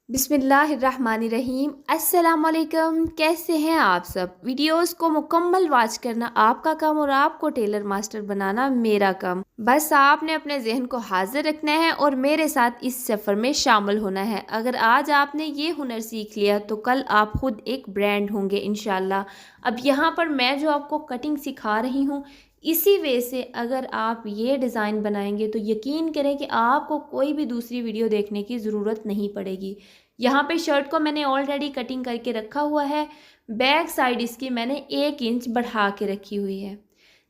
बिस्मिल्लाहिर्रहमानिर्रहीम। अस्सलामुअलैकुम। कैसे हैं आप सब। वीडियोस को मुकम्मल वॉच करना आपका काम और आपको टेलर मास्टर बनाना मेरा काम। बस आपने अपने जहन को हाजिर रखना है और मेरे साथ इस सफ़र में शामिल होना है। अगर आज आपने ये हुनर सीख लिया तो कल आप खुद एक ब्रांड होंगे इंशाल्लाह। अब यहाँ पर मैं जो आपको कटिंग सिखा रही हूँ, इसी वे से अगर आप ये डिज़ाइन बनाएंगे तो यकीन करें कि आपको कोई भी दूसरी वीडियो देखने की ज़रूरत नहीं पड़ेगी। यहाँ पे शर्ट को मैंने ऑलरेडी कटिंग करके रखा हुआ है। बैक साइड इसकी मैंने 1 इंच बढ़ा के रखी हुई है।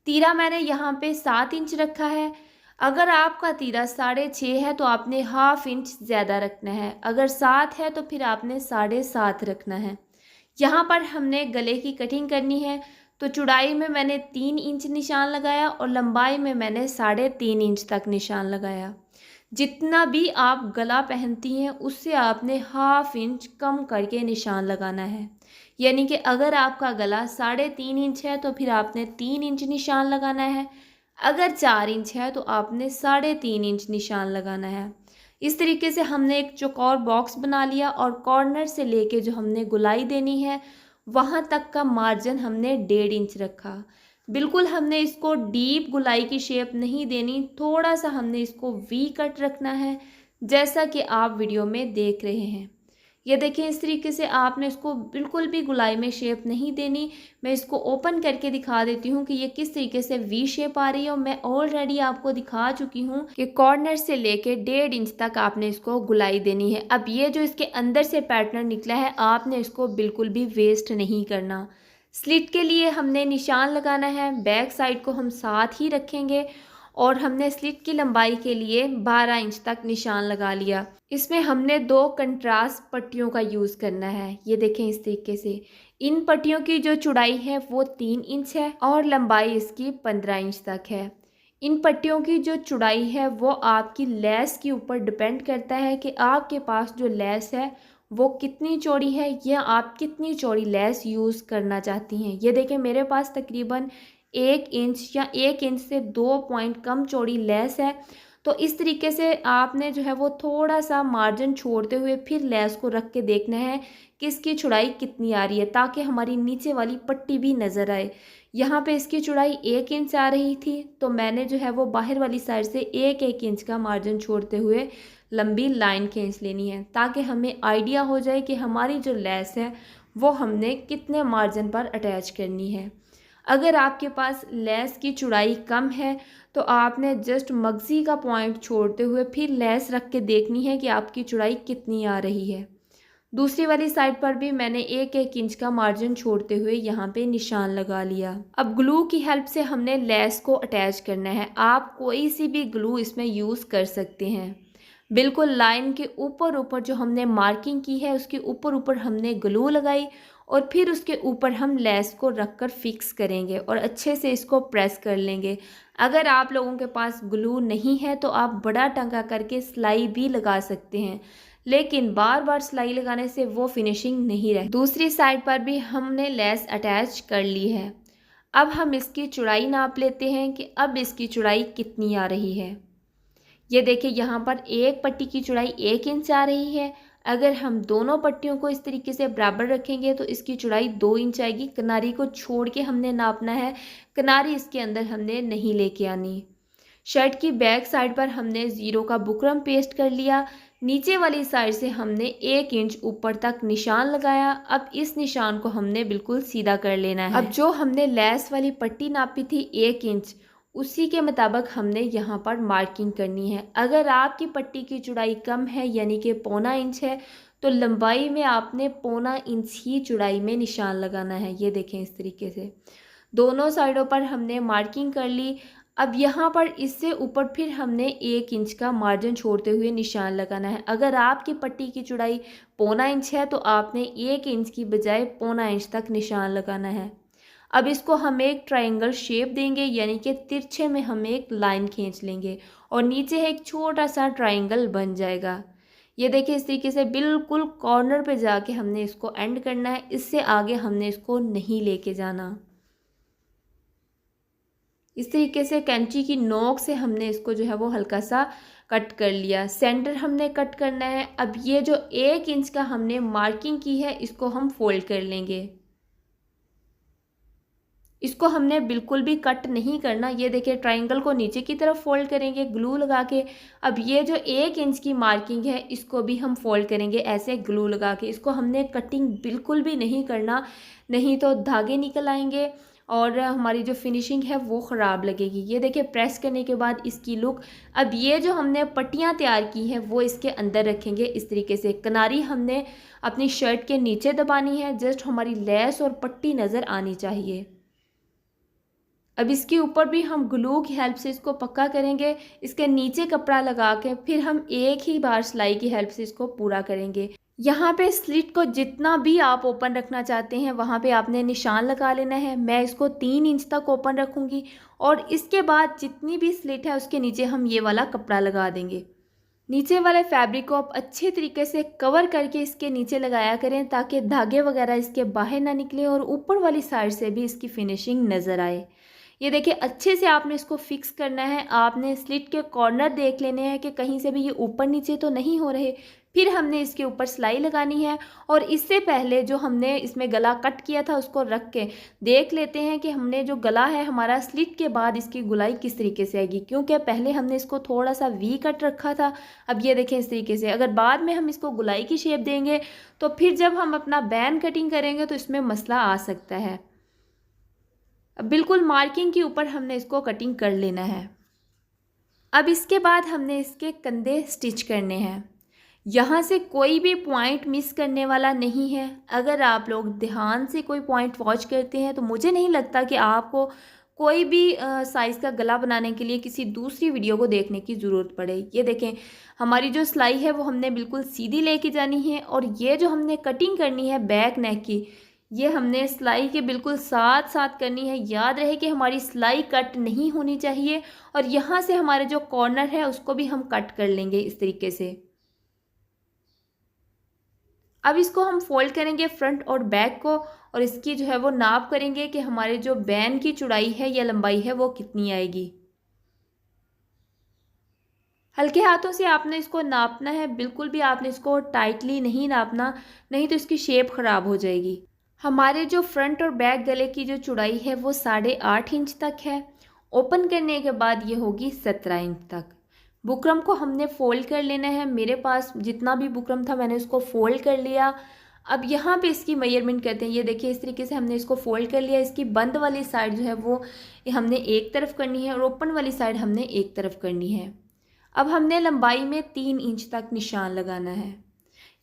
तीरा मैंने यहाँ पे 7 इंच रखा है। अगर आपका तीरा 6.5 है तो आपने हाफ इंच ज़्यादा रखना है, अगर 7 है तो फिर आपने 7.5 रखना है। यहाँ पर हमने गले की कटिंग करनी है तो चौड़ाई में मैंने 3 इंच निशान लगाया और लंबाई में मैंने 3.5 इंच तक निशान लगाया। जितना भी आप गला पहनती हैं उससे आपने हाफ इंच कम करके निशान लगाना है। यानी कि अगर आपका गला 3.5 इंच है तो फिर आपने 3 इंच निशान लगाना है, अगर 4 इंच है तो आपने 3.5 इंच निशान लगाना है। इस तरीके से हमने एक चौकोर बॉक्स बना लिया और कॉर्नर से लेके जो हमने गुलाई देनी है वहाँ तक का मार्जिन हमने 1.5 इंच रखा। बिल्कुल हमने इसको डीप गुलाई की शेप नहीं देनी, थोड़ा सा हमने इसको वी कट रखना है जैसा कि आप वीडियो में देख रहे हैं। ये देखें, इस तरीके से आपने इसको बिल्कुल भी गुलाई में शेप नहीं देनी। मैं इसको ओपन करके दिखा देती हूँ कि ये किस तरीके से वी शेप आ रही है और मैं ऑलरेडी आपको दिखा चुकी हूँ कि कॉर्नर से लेके 1.5 इंच तक आपने इसको गुलाई देनी है। अब ये जो इसके अंदर से पैटर्न निकला है आपने इसको बिल्कुल भी वेस्ट नहीं करना। स्लिट के लिए हमने निशान लगाना है, बैक साइड को हम साथ ही रखेंगे और हमने स्लिट की लंबाई के लिए 12 इंच तक निशान लगा लिया। इसमें हमने 2 कंट्रास्ट पट्टियों का यूज़ करना है। ये देखें, इस तरीके से इन पट्टियों की जो चौड़ाई है वो 3 इंच है और लंबाई इसकी 15 इंच तक है। इन पट्टियों की जो चौड़ाई है वो आपकी लेस के ऊपर डिपेंड करता है कि आपके पास जो लेस है वो कितनी चौड़ी है या आप कितनी चौड़ी लेस यूज़ करना चाहती हैं। ये देखें, मेरे पास तकरीबन 1 इंच या 1 इंच से 2 पॉइंट कम चौड़ी लेस है। तो इस तरीके से आपने जो है वो थोड़ा सा मार्जिन छोड़ते हुए फिर लेस को रख के देखना है कि इसकी चौड़ाई कितनी आ रही है, ताकि हमारी नीचे वाली पट्टी भी नज़र आए। यहाँ पे इसकी चौड़ाई 1 इंच आ रही थी तो मैंने जो है वो बाहर वाली साइड से 1-1 इंच का मार्जिन छोड़ते हुए लंबी लाइन खींच लेनी है, ताकि हमें आइडिया हो जाए कि हमारी जो लेस है वो हमने कितने मार्जिन पर अटैच करनी है। अगर आपके पास लेस की चौड़ाई कम है तो आपने जस्ट मगज़ी का पॉइंट छोड़ते हुए फिर लेस रख के देखनी है कि आपकी चौड़ाई कितनी आ रही है। दूसरी वाली साइड पर भी मैंने 1-1 इंच का मार्जिन छोड़ते हुए यहाँ पे निशान लगा लिया। अब ग्लू की हेल्प से हमने लेस को अटैच करना है। आप कोई सी भी ग्लू इसमें यूज़ कर सकते हैं। बिल्कुल लाइन के ऊपर ऊपर जो हमने मार्किंग की है उसके ऊपर ऊपर हमने ग्लू लगाई और फिर उसके ऊपर हम लेस को रखकर फिक्स करेंगे और अच्छे से इसको प्रेस कर लेंगे। अगर आप लोगों के पास ग्लू नहीं है तो आप बड़ा टंका करके सिलाई भी लगा सकते हैं, लेकिन बार बार सिलाई लगाने से वो फिनिशिंग नहीं रहती। दूसरी साइड पर भी हमने लेस अटैच कर ली है। अब हम इसकी चौड़ाई नाप लेते हैं कि अब इसकी चौड़ाई कितनी आ रही है। ये देखिए, यहाँ पर एक पट्टी की चौड़ाई 1 इंच आ रही है। अगर हम दोनों पट्टियों को इस तरीके से बराबर रखेंगे तो इसकी चौड़ाई 2 इंच आएगी। किनारी को छोड़ के हमने नापना है, किनारी इसके अंदर हमने नहीं लेके आनी। शर्ट की बैक साइड पर हमने 0 का बुकरम पेस्ट कर लिया। नीचे वाली साइड से हमने 1 इंच ऊपर तक निशान लगाया। अब इस निशान को हमने बिल्कुल सीधा कर लेना है। अब जो हमने लेस वाली पट्टी नापी थी 1 इंच, उसी के मुताबिक हमने यहाँ पर मार्किंग करनी है। अगर आपकी पट्टी की चौड़ाई कम है यानी कि 1.25 इंच है तो लंबाई में आपने 1.25 इंच ही चौड़ाई में निशान लगाना है। ये देखें, इस तरीके से दोनों साइडों पर हमने मार्किंग कर ली। अब यहाँ पर इससे ऊपर फिर हमने 1 इंच का मार्जिन छोड़ते हुए निशान लगाना है। अगर आपकी पट्टी की चौड़ाई 1.25 इंच है तो आपने 1 इंच की बजाय 1.25 इंच तक निशान लगाना है। अब इसको हम एक ट्रायंगल शेप देंगे, यानी कि तिरछे में हम एक लाइन खींच लेंगे और नीचे एक छोटा सा ट्रायंगल बन जाएगा। ये देखिए, इस तरीके से बिल्कुल कॉर्नर पे जाके हमने इसको एंड करना है। इससे आगे हमने इसको नहीं लेके जाना। इस तरीके से कैंची की नोक से हमने इसको जो है वो हल्का सा कट कर लिया, सेंटर हमने कट करना है। अब ये जो 1 इंच का हमने मार्किंग की है इसको हम फोल्ड कर लेंगे। इसको हमने बिल्कुल भी कट नहीं करना। ये देखिए ट्रायंगल को नीचे की तरफ फोल्ड करेंगे ग्लू लगा के। अब ये जो 1 इंच की मार्किंग है इसको भी हम फोल्ड करेंगे ऐसे ग्लू लगा के। इसको हमने कटिंग बिल्कुल भी नहीं करना, नहीं तो धागे निकल आएंगे और हमारी जो फिनिशिंग है वो ख़राब लगेगी। ये देखिए प्रेस करने के बाद इसकी लुक। अब ये जो हमने पट्टियाँ तैयार की हैं वो इसके अंदर रखेंगे इस तरीके से। किनारी हमने अपनी शर्ट के नीचे दबानी है, जस्ट हमारी लेस और पट्टी नज़र आनी चाहिए। अब इसके ऊपर भी हम ग्लू की हेल्प से इसको पक्का करेंगे। इसके नीचे कपड़ा लगा के फिर हम एक ही बार सिलाई की हेल्प से इसको पूरा करेंगे। यहाँ पे स्लिट को जितना भी आप ओपन रखना चाहते हैं वहाँ पे आपने निशान लगा लेना है। मैं इसको 3 इंच तक ओपन रखूँगी और इसके बाद जितनी भी स्लिट है उसके नीचे हम ये वाला कपड़ा लगा देंगे। नीचे वाले फैब्रिक को आप अच्छे तरीके से कवर करके इसके नीचे लगाया करें ताकि धागे वगैरह इसके बाहर ना निकले और ऊपर वाली साइड से भी इसकी फिनिशिंग नज़र आए। ये देखिए अच्छे से आपने इसको फिक्स करना है। आपने स्लिट के कॉर्नर देख लेने हैं कि कहीं से भी ये ऊपर नीचे तो नहीं हो रहे। फिर हमने इसके ऊपर सिलाई लगानी है और इससे पहले जो हमने इसमें गला कट किया था उसको रख के देख लेते हैं कि हमने जो गला है हमारा स्लिट के बाद इसकी गुलाई किस तरीके से आएगी, क्योंकि पहले हमने इसको थोड़ा सा वी कट रखा था। अब ये देखें इस तरीके से। अगर बाद में हम इसको गुलाई की शेप देंगे तो फिर जब हम अपना बैन कटिंग करेंगे तो इसमें मसला आ सकता है। अब बिल्कुल मार्किंग के ऊपर हमने इसको कटिंग कर लेना है। अब इसके बाद हमने इसके कंधे स्टिच करने हैं। यहाँ से कोई भी पॉइंट मिस करने वाला नहीं है। अगर आप लोग ध्यान से कोई पॉइंट वॉच करते हैं तो मुझे नहीं लगता कि आपको कोई भी साइज़ का गला बनाने के लिए किसी दूसरी वीडियो को देखने की ज़रूरत पड़े। ये देखें हमारी जो सिलाई है वो हमने बिल्कुल सीधी लेके जानी है और ये जो हमने कटिंग करनी है बैक नेक की, ये हमने सिलाई के बिल्कुल साथ साथ करनी है। याद रहे कि हमारी सिलाई कट नहीं होनी चाहिए और यहाँ से हमारे जो कॉर्नर है उसको भी हम कट कर लेंगे इस तरीके से। अब इसको हम फोल्ड करेंगे फ्रंट और बैक को और इसकी जो है वो नाप करेंगे कि हमारे जो बैन की चौड़ाई है या लंबाई है वो कितनी आएगी। हल्के हाथों से आपने इसको नापना है, बिल्कुल भी आपने इसको टाइटली नहीं नापना, नहीं तो इसकी शेप ख़राब हो जाएगी। हमारे जो फ्रंट और बैक गले की जो चौड़ाई है वो 8.5 इंच तक है। ओपन करने के बाद ये होगी 17 इंच तक। बुकरम को हमने फोल्ड कर लेना है। मेरे पास जितना भी बुकरम था मैंने उसको फोल्ड कर लिया। अब यहाँ पे इसकी मेजरमेंट करते हैं। ये देखिए इस तरीके से हमने इसको फोल्ड कर लिया। इसकी बंद वाली साइड जो है वो हमने एक तरफ करनी है और ओपन वाली साइड हमने एक तरफ करनी है। अब हमने लंबाई में 3 इंच तक निशान लगाना है।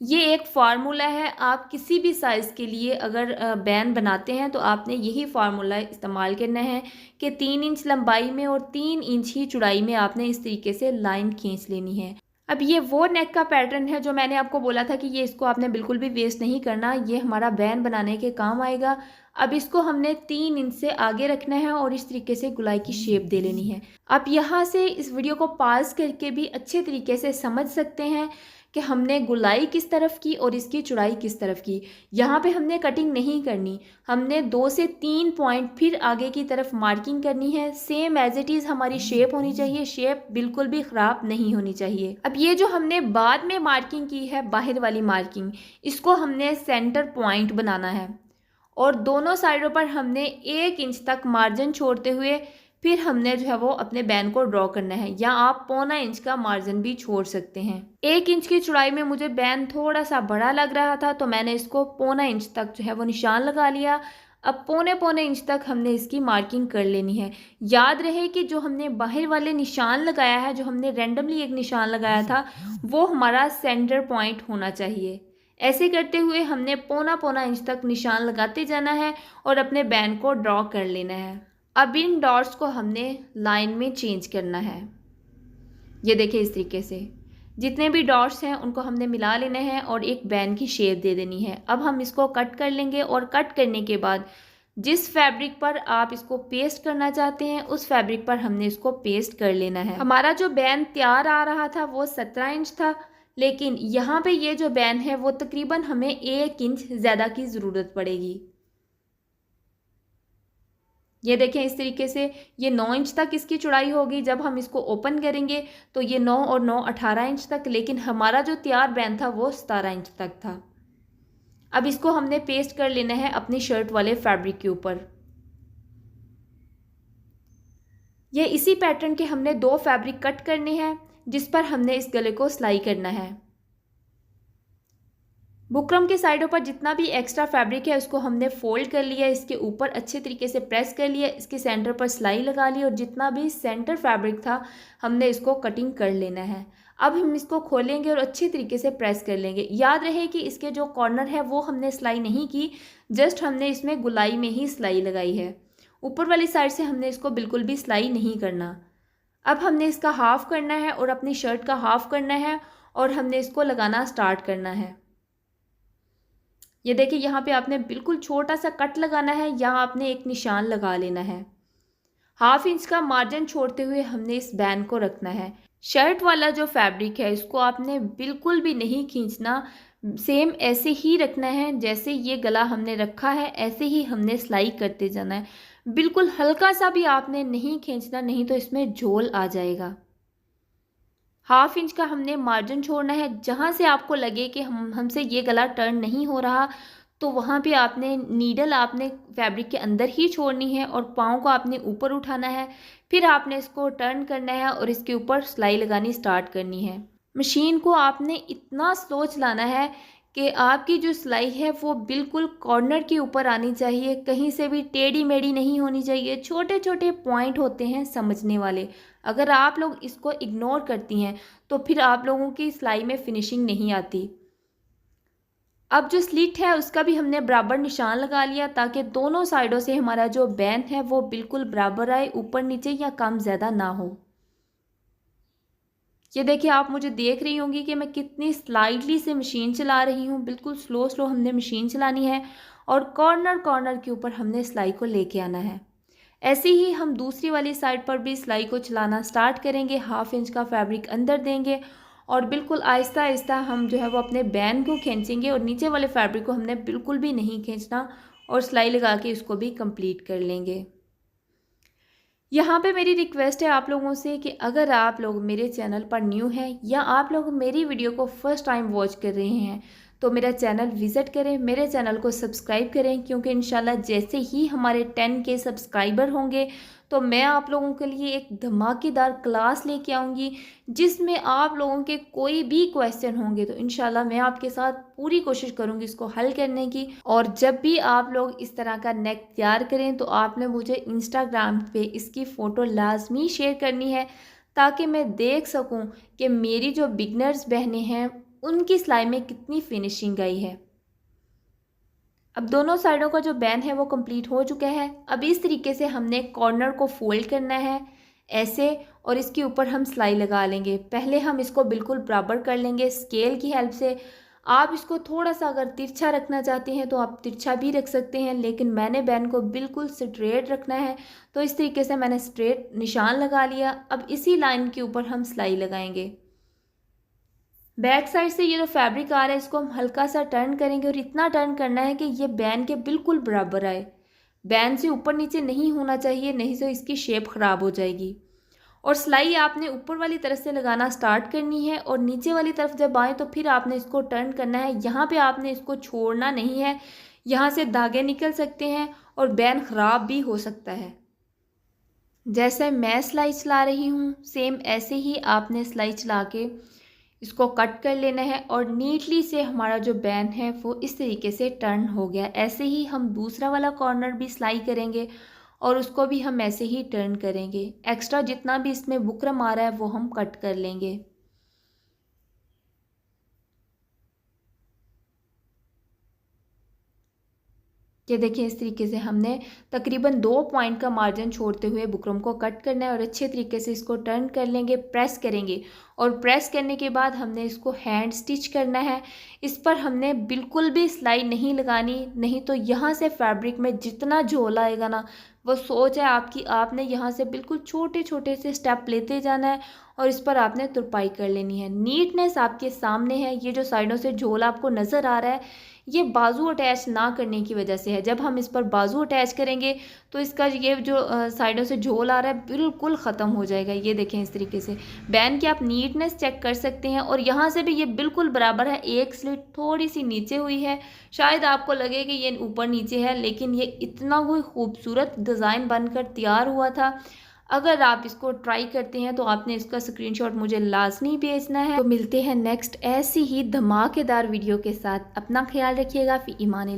ये एक फार्मूला है, आप किसी भी साइज़ के लिए अगर बैन बनाते हैं तो आपने यही फार्मूला इस्तेमाल करना है कि 3 इंच लंबाई में और 3 इंच ही चौड़ाई में आपने इस तरीके से लाइन खींच लेनी है। अब ये वो नेक का पैटर्न है जो मैंने आपको बोला था कि ये इसको आपने बिल्कुल भी वेस्ट नहीं करना, ये हमारा बैन बनाने के काम आएगा। अब इसको हमने 3 इंच से आगे रखना है और इस तरीके से गुलाई की शेप दे लेनी है। आप यहाँ से इस वीडियो को पॉज करके भी अच्छे तरीके से समझ सकते हैं कि हमने गुलाई किस तरफ की और इसकी चौड़ाई किस तरफ की। यहाँ पे हमने कटिंग नहीं करनी, हमने 2 से 3 पॉइंट फिर आगे की तरफ मार्किंग करनी है। सेम एज इट इज़ हमारी शेप होनी चाहिए, शेप बिल्कुल भी ख़राब नहीं होनी चाहिए। अब ये जो हमने बाद में मार्किंग की है बाहर वाली मार्किंग, इसको हमने सेंटर पॉइंट बनाना है और दोनों साइडों पर हमने 1 इंच तक मार्जिन छोड़ते हुए फिर हमने जो है वो अपने बैन को ड्रॉ करना है, या आप 1.25 इंच का मार्जिन भी छोड़ सकते हैं। 1 इंच की चौड़ाई में मुझे बैन थोड़ा सा बड़ा लग रहा था तो मैंने इसको 1.25 इंच तक जो है वो निशान लगा लिया। अब 1.25 इंच तक हमने इसकी मार्किंग कर लेनी है। याद रहे कि जो हमने बाहर वाले निशान लगाया है, जो हमने रैंडमली एक निशान लगाया था, वो हमारा सेंटर पॉइंट होना चाहिए। ऐसे करते हुए हमने 1.25 इंच तक निशान लगाते जाना है और अपने बैन को ड्रॉ कर लेना है। अब इन डॉट्स को हमने लाइन में चेंज करना है। ये देखिए इस तरीके से जितने भी डॉट्स हैं उनको हमने मिला लेना है और एक बैन की शेप दे देनी है। अब हम इसको कट कर लेंगे और कट करने के बाद जिस फैब्रिक पर आप इसको पेस्ट करना चाहते हैं उस फैब्रिक पर हमने इसको पेस्ट कर लेना है। हमारा जो बैन तैयार आ रहा था वो 17 इंच था, लेकिन यहाँ पे ये जो बैन है वो तकरीबन हमें 1 इंच ज़्यादा की ज़रूरत पड़ेगी। ये देखें इस तरीके से ये 9 इंच तक इसकी चौड़ाई होगी। जब हम इसको ओपन करेंगे तो ये 9 और 9 18 इंच तक, लेकिन हमारा जो तैयार बैन था वो 17 इंच तक था। अब इसको हमने पेस्ट कर लेना है अपनी शर्ट वाले फैब्रिक के ऊपर। ये इसी पैटर्न के हमने 2 फैब्रिक कट करने हैं जिस पर हमने इस गले को सिलाई करना है। बुकरम के साइडों पर जितना भी एक्स्ट्रा फैब्रिक है उसको हमने फोल्ड कर लिया, इसके ऊपर अच्छे तरीके से प्रेस कर लिया, इसके सेंटर पर सिलाई लगा ली और जितना भी सेंटर फैब्रिक था हमने इसको कटिंग कर लेना है। अब हम इसको खोलेंगे और अच्छी तरीके से प्रेस कर लेंगे। याद रहे कि इसके जो कॉर्नर है वो हमने सिलाई नहीं की, जस्ट हमने इसमें गुलाई में ही सिलाई लगाई है। ऊपर वाली साइड से हमने इसको बिल्कुल भी सिलाई नहीं करना। अब हमने इसका हाफ करना है और अपनी शर्ट का हाफ करना है और हमने इसको लगाना स्टार्ट करना है। ये देखिए यहाँ पे आपने बिल्कुल छोटा सा कट लगाना है, यहाँ आपने एक निशान लगा लेना है। 1/2 इंच का मार्जिन छोड़ते हुए हमने इस बैन को रखना है। शर्ट वाला जो फैब्रिक है इसको आपने बिल्कुल भी नहीं खींचना, सेम ऐसे ही रखना है जैसे ये गला हमने रखा है, ऐसे ही हमने सिलाई करते जाना है। बिल्कुल हल्का सा भी आपने नहीं खींचना, नहीं तो इसमें झोल आ जाएगा। 1/2 इंच का हमने मार्जिन छोड़ना है। जहाँ से आपको लगे कि हमसे ये गला टर्न नहीं हो रहा तो वहाँ पे आपने नीडल आपने फैब्रिक के अंदर ही छोड़नी है और पाँव को आपने ऊपर उठाना है। फिर आपने इसको टर्न करना है और इसके ऊपर सिलाई लगानी स्टार्ट करनी है। मशीन को आपने इतना स्लो चलाना है कि आपकी जो सिलाई है वो बिल्कुल कॉर्नर के ऊपर आनी चाहिए, कहीं से भी टेढ़ी मेढ़ी नहीं होनी चाहिए। छोटे छोटे पॉइंट होते हैं समझने वाले, अगर आप लोग इसको इग्नोर करती हैं तो फिर आप लोगों की सिलाई में फिनिशिंग नहीं आती। अब जो स्लिट है उसका भी हमने बराबर निशान लगा लिया ताकि दोनों साइडों से हमारा जो बैन है वो बिल्कुल बराबर आए, ऊपर नीचे या कम ज़्यादा ना हो। ये देखिए आप मुझे देख रही होंगी कि मैं कितनी स्लाइडली से मशीन चला रही हूँ। बिल्कुल स्लो स्लो हमने मशीन चलानी है और कॉर्नर कॉर्नर के ऊपर हमने सिलाई को लेके आना है। ऐसे ही हम दूसरी वाली साइड पर भी सिलाई को चलाना स्टार्ट करेंगे। 1/2 इंच का फैब्रिक अंदर देंगे और बिल्कुल आहिस्ता आहिस्ता हम जो है वो अपने बैन को खींचेंगे और नीचे वाले फैब्रिक को हमने बिल्कुल भी नहीं खींचना और सिलाई लगा के इसको भी कंप्लीट कर लेंगे। यहाँ पे मेरी रिक्वेस्ट है आप लोगों से कि अगर आप लोग मेरे चैनल पर न्यू हैं या आप लोग मेरी वीडियो को फर्स्ट टाइम वॉच कर रहे हैं तो मेरा चैनल विज़िट करें, मेरे चैनल को सब्सक्राइब करें, क्योंकि इंशाल्लाह जैसे ही हमारे 10K सब्सक्राइबर होंगे तो मैं आप लोगों के लिए एक धमाकेदार क्लास लेके आऊँगी जिसमें आप लोगों के कोई भी क्वेश्चन होंगे तो इंशाल्लाह मैं आपके साथ पूरी कोशिश करूँगी इसको हल करने की। और जब भी आप लोग इस तरह का नेक तैयार करें तो आपने मुझे इंस्टाग्राम पे इसकी फ़ोटो लाजमी शेयर करनी है ताकि मैं देख सकूं कि मेरी जो बिगनर्स बहनें हैं उनकी सिलाई में कितनी फिनिशिंग आई है। अब दोनों साइडों का जो बैन है वो कंप्लीट हो चुका है। अब इस तरीके से हमने कॉर्नर को फोल्ड करना है ऐसे और इसके ऊपर हम सिलाई लगा लेंगे। पहले हम इसको बिल्कुल बराबर कर लेंगे स्केल की हेल्प से। आप इसको थोड़ा सा अगर तिरछा रखना चाहते हैं तो आप तिरछा भी रख सकते हैं, लेकिन मैंने बैन को बिल्कुल स्ट्रेट रखना है तो इस तरीके से मैंने स्ट्रेट निशान लगा लिया। अब इसी लाइन के ऊपर हम सिलाई लगाएंगे। बैक साइड से ये जो फैब्रिक आ रहा है इसको हम हल्का सा टर्न करेंगे और इतना टर्न करना है कि ये बैन के बिल्कुल बराबर आए। बैन से ऊपर नीचे नहीं होना चाहिए, नहीं तो इसकी शेप ख़राब हो जाएगी। और सिलाई आपने ऊपर वाली तरफ से लगाना स्टार्ट करनी है और नीचे वाली तरफ जब आए तो फिर आपने इसको टर्न करना है। यहाँ पे आपने इसको छोड़ना नहीं है, यहाँ से धागे निकल सकते हैं और बैन ख़राब भी हो सकता है। जैसे मैं सिलाई चला रही हूँ सेम ऐसे ही आपने सिलाई चला के इसको कट कर लेना है और नीटली से हमारा जो बैन है वो इस तरीके से टर्न हो गया। ऐसे ही हम दूसरा वाला कॉर्नर भी सिलाई करेंगे और उसको भी हम ऐसे ही टर्न करेंगे। एक्स्ट्रा जितना भी इसमें बुकरम आ रहा है वो हम कट कर लेंगे। ये देखिए इस तरीके से हमने तकरीबन 2 पॉइंट का मार्जिन छोड़ते हुए बुकरम को कट करना है और अच्छे तरीके से इसको टर्न कर लेंगे, प्रेस करेंगे और प्रेस करने के बाद हमने इसको हैंड स्टिच करना है। इस पर हमने बिल्कुल भी सिलाई नहीं लगानी, नहीं तो यहाँ से फैब्रिक में जितना झोल आएगा ना वो सोच है आपकी, आपने यहाँ से बिल्कुल छोटे छोटे से स्टेप लेते जाना है और इस पर आपने तुरपाई कर लेनी है। नीटनेस आपके सामने है। ये जो साइडों से झोल आपको नज़र आ रहा है ये बाजू अटैच ना करने की वजह से है। जब हम इस पर बाजू अटैच करेंगे तो इसका ये जो साइडों से झोल आ रहा है बिल्कुल ख़त्म हो जाएगा। ये देखें इस तरीके से बैन की आप नीटनेस चेक कर सकते हैं, और यहाँ से भी ये बिल्कुल बराबर है। एक स्लिट थोड़ी सी नीचे हुई है, शायद आपको लगे कि ये ऊपर नीचे है, लेकिन ये इतना कोई खूबसूरत डिज़ाइन बनकर तैयार हुआ था। अगर आप इसको ट्राई करते हैं तो आपने इसका स्क्रीनशॉट मुझे लाजमी भेजना है। तो मिलते हैं नेक्स्ट ऐसी ही धमाकेदार वीडियो के साथ। अपना ख्याल रखिएगा। फी ईमान।